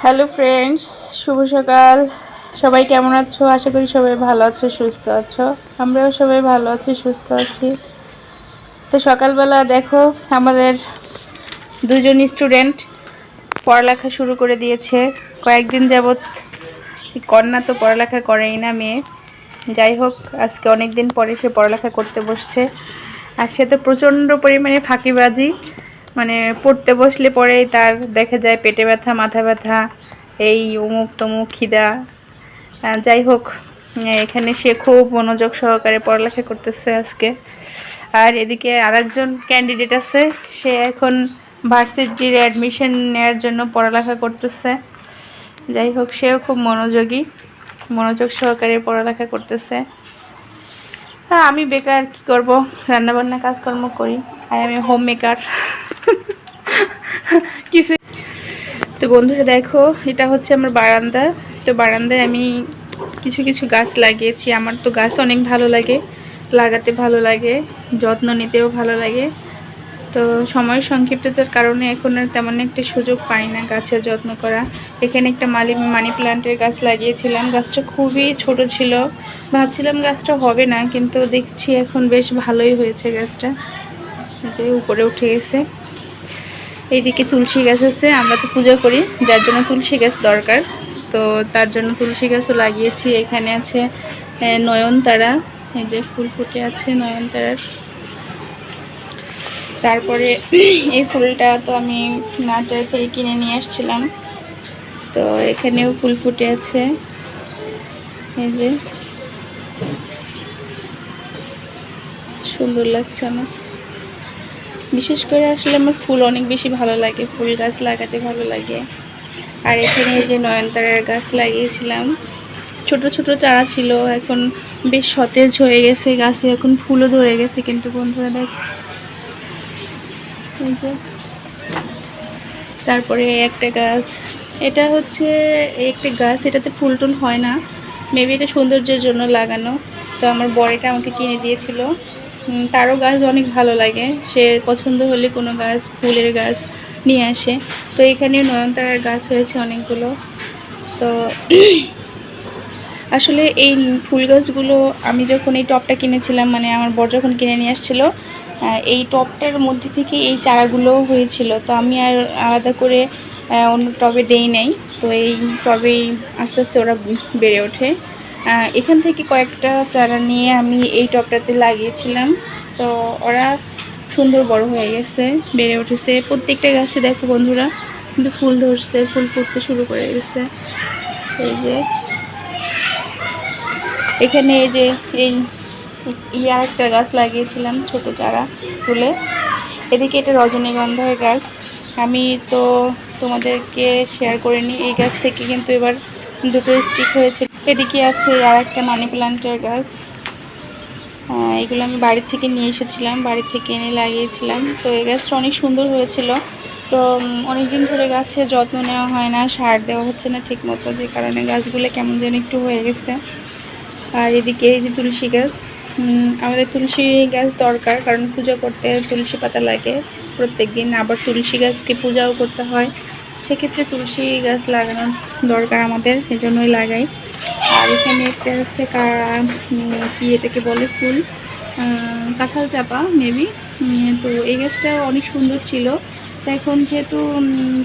Hello friends, শুভ সকাল। সবাই কেমন আছো? আশা করি সবাই ভালো আছো, সুস্থ আছো। আমরাও সবাই ভালো আছি, সুস্থ আছি। তো সকালবেলা দেখো আমাদের দুজন স্টুডেন্ট পড়ালেখা শুরু করে দিয়েছে। কয়েকদিন যাবৎ কন্যা তো পড়ালেখা করেই না, মেয়ে। যাই হোক, আজকে অনেক দিন পরে সে পড়ালেখা করতে বসছে। আর সে তো প্রচণ্ড পরিমাণে ফাঁকিবাজি, মানে পড়তে বসলে পরেই তার দেখা যায় পেটে ব্যথা, মাথা ব্যথা, এই অমুক তমুক খিদা। যাই হোক, এখানে সে খুব মনোযোগ সহকারে পড়ালেখা করতেছে আজকে। আর এদিকে আরেকজন ক্যান্ডিডেট আছে, সে এখন ভার্সিটির অ্যাডমিশন নেওয়ার জন্য পড়ালেখা করতেছে। যাই হোক, সেও খুব মনোযোগ সহকারে পড়ালেখা করতেছে। হ্যাঁ, আমি বেকার, কি করব, রান্নাবান্না কাজকর্ম করি। আর আমি হোম মেকার কিছু। তো বন্ধুরা দেখো, এটা হচ্ছে আমার বারান্দা। তো বারান্দায় আমি কিছু কিছু গাছ লাগিয়েছি। আমার তো গাছ অনেক ভালো লাগে, লাগাতে ভালো লাগে, যত্ন নিতেও ভালো লাগে। তো সময় সংক্ষিপ্ততার কারণে এখন আর তেমন একটা সুযোগ পাই না গাছের যত্ন করা। এখানে একটা মানি প্ল্যান্টের গাছ লাগিয়েছিলাম। গাছটা খুবই ছোট ছিল, ভাবছিলাম গাছটা হবে না, কিন্তু দেখছি এখন বেশ ভালোই হয়েছে গাছটা, যে উপরে উঠে গেছে। এইদিকে তুলসী গাছ আছে, আমরা তো পূজা করি, যার জন্য তুলসী গাছ দরকার। তো তার জন্য তুলসী গাছও লাগিয়েছি। এখানে আছে নয়নতারা, এই যে ফুল ফুটে আছে নয়নতারার। তারপরে এই ফুলটা তো আমি নার্সারি থেকে কিনে নিয়ে আসছিলাম। তো এখানেও ফুল ফুটে আছে, এই যে সুন্দর লাগছে আমার। বিশেষ করে আসলে আমার ফুল অনেক বেশি ভালো লাগে, ফুল গাছ লাগাতে ভালো লাগে। আর এখানে এই যে নয়নতারার গাছ লাগিয়েছিলাম, ছোট ছোট চারা ছিল, এখন বেশ সতেজ হয়ে গেছে গাছে, এখন ফুলও ধরে গেছে। কিন্তু বন্ধুরা দেখ, এই যে তারপরে একটা গাছ, এটা হচ্ছে একটা গাছ, এটাতে ফুল টুল হয় না, মেবি এটা সৌন্দর্যের জন্য লাগানো। তো আমার বর এটা আমাকে কিনে দিয়েছিল। তারও গাছ অনেক ভালো লাগে, সে পছন্দ হলে কোনো গাছ, ফুলের গাছ নিয়ে আসে। তো এখানে নয়নতারার গাছ হয়েছে অনেকগুলো। তো আসলে এই ফুল গাছগুলো আমি যখন এই টবটা কিনেছিলাম, মানে আমার বর যখন কিনে নিয়ে আসছিলো, এই টবটার মধ্যে থেকে এই চারাগুলোও হয়েছিল। তো আমি আর আলাদা করে অন্য টবে দেই নাই, তো এই টবেই আস্তে আস্তে ওরা বেড়ে ওঠে। এখান থেকে কয়েকটা চারা নিয়ে আমি এই টবটাতে লাগিয়েছিলাম। তো ওরা সুন্দর বড় হয়ে গেছে, বেড়ে উঠেছে। প্রত্যেকটা গাছে দেখো বন্ধুরা কিন্তু ফুল ধরছে, ফুল ফুটতে শুরু করে গেছে। এই যে এখানে এই যে এই আরেকটা গাছ লাগিয়েছিলাম ছোট চারা তুলে। এদিকে এটা রজনীগন্ধার গাছ, আমি তো তোমাদেরকে শেয়ার করে নিই। এই গাছ থেকে কিন্তু এবার দুটো স্টিক হয়েছে। এদিকে আছে আর একটা মানি প্ল্যান্টের গাছ, এগুলো আমি বাড়ি থেকে নিয়ে এসেছিলাম, বাড়ি থেকে এনে লাগিয়েছিলাম। তো এই গাছটা অনেক সুন্দর হয়েছিল। তো অনেক দিন ধরে গাছের যত্ন নেওয়া হয় না, সার দেওয়া হচ্ছে না ঠিক মতো, যে কারণে গাছগুলো কেমন যেন একটু হয়ে গেছে। আর এদিকে এই যে তুলসী গাছ, আমাদের তুলসী গাছ দরকার, কারণ পূজা করতে তুলসী পাতা লাগে প্রত্যেক দিন, আবার তুলসী গাছকে পূজাও করতে হয়, সেক্ষেত্রে তুলসী গাছ লাগানোর দরকার আমাদের, এজন্যই লাগাই। আর এখানে একটা হচ্ছে কি এটাকে বলে ফুল, কাঁঠাল চাপা মেবি। তো এই গাছটা অনেক সুন্দর ছিল। তো এখন যেহেতু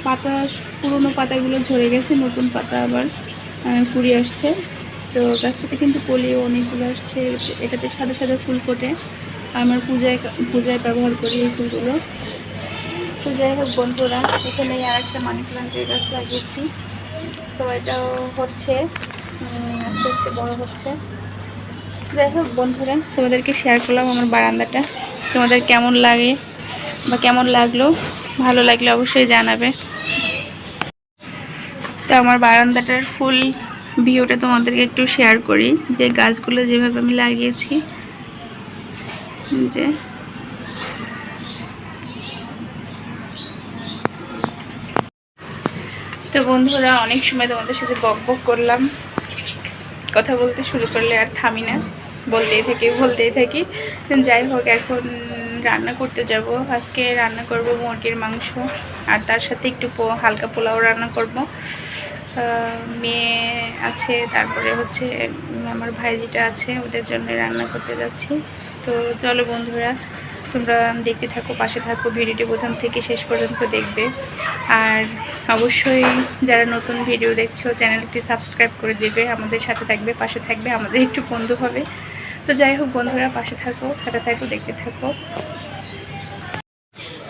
পাতা, পুরোনো পাতাগুলো ঝরে গেছে, নতুন পাতা আবার কুড়ি আসছে। তো গাছটাতে কিন্তু কলিও অনেকগুলো আসছে। এটাতে সাদা সাদা ফুল ফোটে, আমার পূজায় ব্যবহার করি এই ফুলগুলো। তো যাই হোক বন্ধুরা, এখানে আর একটা মানি প্ল্যান্টের গাছ লাগিয়েছি। তো এটাও হচ্ছে আস্তে আস্তে বড় হচ্ছে। যাই হোক বন্ধুরা, তোমাদেরকে শেয়ার করলাম আমার বারান্দাটা। তোমাদের কেমন লাগে বা কেমন লাগলো, ভালো লাগলে অবশ্যই জানাবে। তো আমার বারান্দাটার ফুল ভিউটা তোমাদেরকে একটু শেয়ার করি, যে গাছগুলো যেভাবে আমি লাগিয়েছি। যে তো বন্ধুরা, অনেক সময় তোমাদের সাথে বক করলাম, কথা বলতে শুরু করলে আর থামি না, বলতেই থাকি। যাই হোক, এখন রান্না করতে যাব। আজকে রান্না করব মুরগির মাংস, আর তার সাথে একটু হালকা পোলাও রান্না করব। মেয়ে আছে, তারপরে হচ্ছে আমার ভাইজিটা আছে, ওদের জন্য রান্না করতে যাচ্ছি। তো চলো বন্ধুরা, তোমরা দেখতে থাকো, পাশে থাকো, ভিডিওটি প্রথম থেকে শেষ পর্যন্ত দেখবে। আর অবশ্যই যারা নতুন ভিডিও দেখছো চ্যানেলটি সাবস্ক্রাইব করে দেবে, আমাদের সাথে থাকবে, পাশে থাকবে, আমাদের একটু বন্ধু হবে। তো যাই হোক বন্ধুরা, পাশে থাকো, সাথে থাকো, দেখতে থাকো।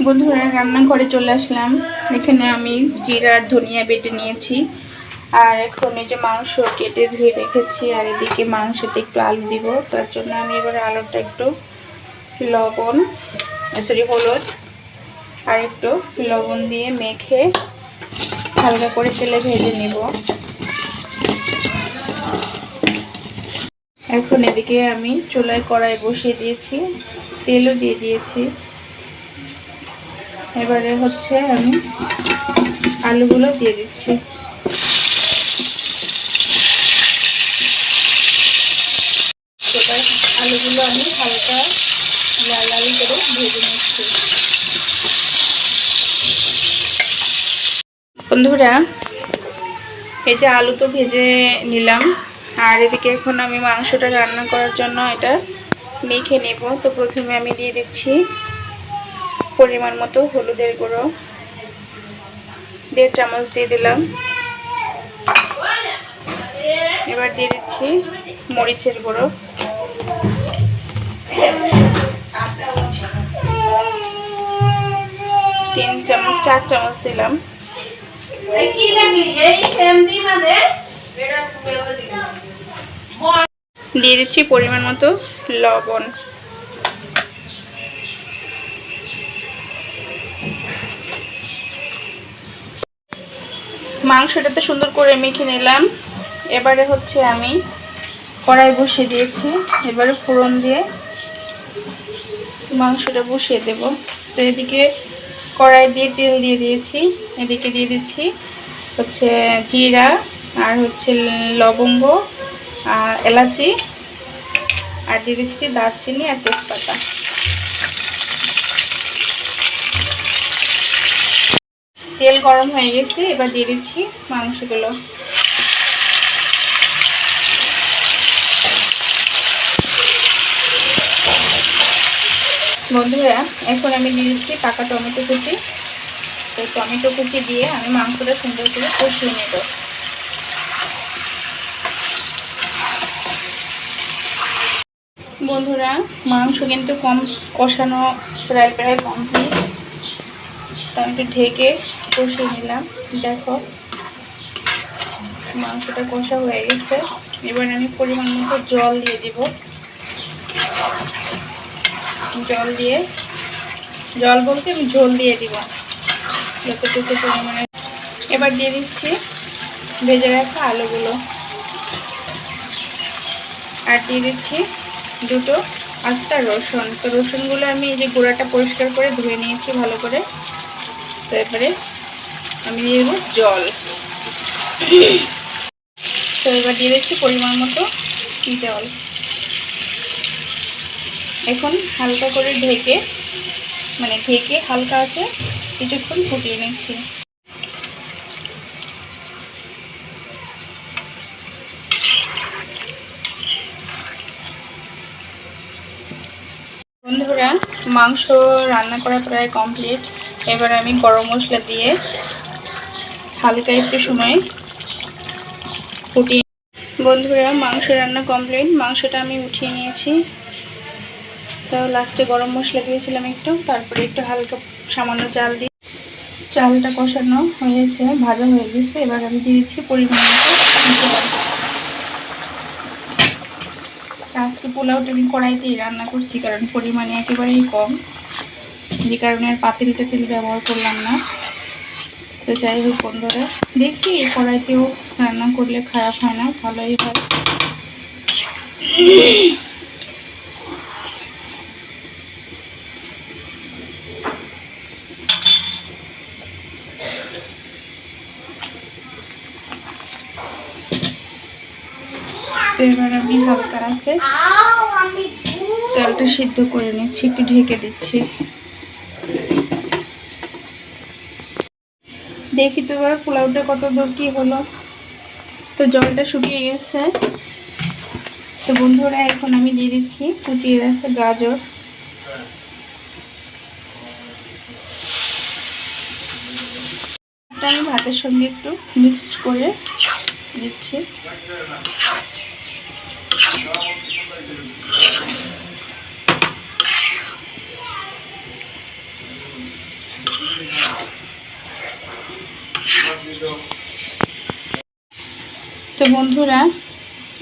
বন্ধুরা রান্নাঘরে চলে আসলাম। এখানে আমি জিরা আর ধনিয়া বেটে নিয়েছি, আর এখন এই যে মাংস কেটে ধুয়ে রেখেছি, আর এদিকে মাংসতে একটু আলু দিব। তার জন্য আমি এবারে আলুটা একটু লবণ হলুদ আর একটু লবণ দিয়ে মেখে হালকা করে তেলে ভেজে নিব। এখন এদিকে আমি চুলায় কড়াই বসিয়ে দিয়েছি, তেলও দিয়ে দিয়েছি। এবারে হচ্ছে আমি আলুগুলো দিয়ে দিচ্ছি। এবার আলুগুলো আমি হালকা লাল লাল করে ভেজে নিচ্ছি। বন্ধুরা এই যে আলু তো ভেজে নিলাম, আর এদিকে এখন আমি মাংসটা রান্না করার জন্য এটা মেখে নেব। তো প্রথমে আমি দিয়ে দিচ্ছি পরিমাণ মতো হলুদের গুঁড়ো, 1.5 চামচ দিয়ে দিলাম। এবার দিয়ে দিচ্ছি মরিচের গুঁড়ো, 4 চামচ দিলাম। দিয়ে দিচ্ছি পরিমাণ মতো লবণ। মাংসটাতে সুন্দর করে মেখে নিলাম। এবারে হচ্ছে আমি কড়াই বসিয়ে দিয়েছি, এবারে ফোড়ন দিয়ে মাংসটা বসিয়ে দেব। তো এদিকে কড়াই দিয়ে তেল দিয়ে দিয়েছি, এদিকে দিয়ে দিচ্ছি হচ্ছে জিরা আর হচ্ছে লবঙ্গ আর এলাচি, আর দিয়ে দিচ্ছি দারচিনি আর তেজপাতা। তেল গরম হয়ে গেছে, এবার দিয়ে দিচ্ছি মাংসগুলো। বন্ধুরা এখন আমি দিয়ে দিচ্ছি পাকা টমেটো কুচি। তো টমেটো কুচি দিয়ে আমি মাংসটা সুন্দর করে কষিয়ে নেব। বন্ধুরা মাংস কিন্তু কষানো প্রায় কমপ্লিট। তো আমি একটু ঢেকে কষিয়ে নিলাম। দেখো মাংসটা কষা হয়ে গেছে। এবার আমি পরিমাণ মতো জল দিয়ে দিব। জল বলতে আমি ঝোল দিয়ে দিব যতটুকু পরিমাণে। এবার দিয়ে দিচ্ছি ভেজে রাখা আলুগুলো, আর দিয়ে দিচ্ছি 2 আস্তা রসুন। তো রসুনগুলো আমি এই যে গোড়াটা পরিষ্কার করে ধুয়ে নিয়েছি ভালো করে। তো এবারে আমি দিয়ে দেবো জল। তো এবার দিয়ে দিচ্ছি পরিমাণ মতো জল। এখন হালকা করে ঢেকে হালকা আছে কিছুক্ষণ ফুটিয়ে নিচ্ছি। বন্ধুরা মাংস রান্না করা প্রায় কমপ্লিট। এবার আমি গরম মশলা দিয়ে হালকা একটু সময় ফুটিয়ে। বন্ধুরা মাংস রান্না কমপ্লিট, মাংসটা আমি উঠিয়ে নিয়েছি। তো লাস্টে গরম মশলা দিয়েছিলাম একটু, তারপরে একটু হালকা সামান্য চাল দিয়ে চালটা কষানো হয়েছে, ভাজা হয়ে গেছে। এবার আমি দিয়ে দিচ্ছি পরিমাণ মতো। আজকে পোলাওটা আমি কড়াইতেই রান্না করছি, কারণ পরিমাণে একেবারেই কম, যে কারণে আর পাতিলটা তেল ব্যবহার করলাম না। তো যাই হোক বন্ধুরা, দেখি কড়াইতেও রান্না করলে খারাপ হয় না, ভালোই হয়। তো এবার আমি হালকা আছে চালটা সিদ্ধ করে নিচ্ছি, একটু ঢেকে দিচ্ছি। দেখি তো এবার পোলাওটা কত দূর কি হলো। তো জলটা শুকিয়ে গেছে। তো বন্ধুরা এখন আমি দিয়ে দিচ্ছি কুচিয়ে রাখা গাজর। আমি ভাতের সঙ্গে একটু মিক্সড করে দিচ্ছি। তো বন্ধুরা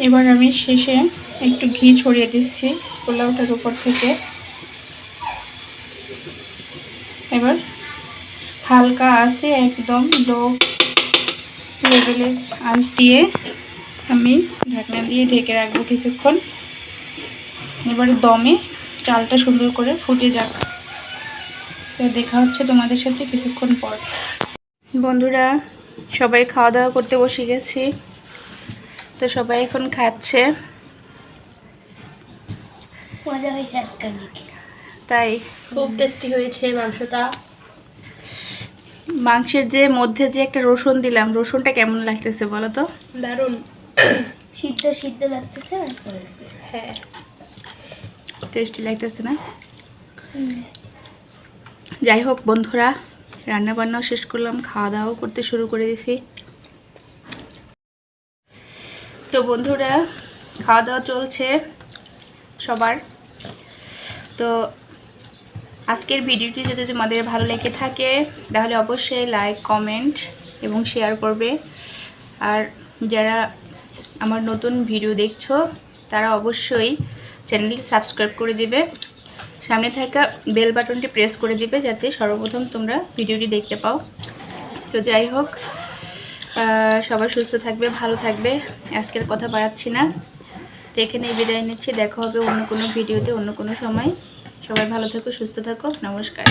এবার আমি শেষে একটু ঘি ছড়িয়ে দিচ্ছি পোলাওটার উপর থেকে। এবার হালকা আছে একদম লো লেভেলের আঁচ দিয়ে আমি ঢাকনা দিয়ে ঢেকে রাখবো কিছুক্ষণ। এবারে দমে চালটা সুন্দর করে ফুটে যাক। তো দেখা হচ্ছে তোমাদের সাথে কিছুক্ষণ পর। বন্ধুরা সবাই খাওয়া দাওয়া করতে বসে গেছি। তো সবাই এখন খাচ্ছে। মজা হয়েছে আজকে, তাই খুব টেস্টি হয়েছে মাংসটা। মাংসের যে মধ্যে যে একটা রসুন দিলাম, রসুনটা কেমন লাগতেছে বলো তো? দারুণ সিদ্ধ সিদ্ধ লাগতেছে। হ্যাঁ টেস্টি লাগতেছে না? যাই হোক বন্ধুরা, রান্না বান্নাও শেষ করলাম, খাওয়া দাওয়াও করতে শুরু করে দিয়েছি। তো বন্ধুরা খাওয়া দাওয়া চলছে সবার। তো আজকের ভিডিওটি যদি তোমাদের ভালো লেগে থাকে তাহলে অবশ্যই লাইক, কমেন্ট এবং শেয়ার করবে। আর যারা আমার নতুন ভিডিও দেখছো তারা অবশ্যই চ্যানেলটি সাবস্ক্রাইব করে দিবে। সামনে থাকা বেল বাটনটি প্রেস করে দিবে যাতে সর্বপ্রথম তোমরা ভিডিওটি দেখতে পাও। তো যাই হোক, সবাই সুস্থ থাকবে, ভালো থাকবে। আজকের কথা বাড়াচ্ছি না, তো এখানেই বিদায় নিচ্ছি। দেখা হবে অন্য কোনো ভিডিওতে অন্য কোনো সময়। সবাই ভালো থাকো, সুস্থ থাকো। নমস্কার।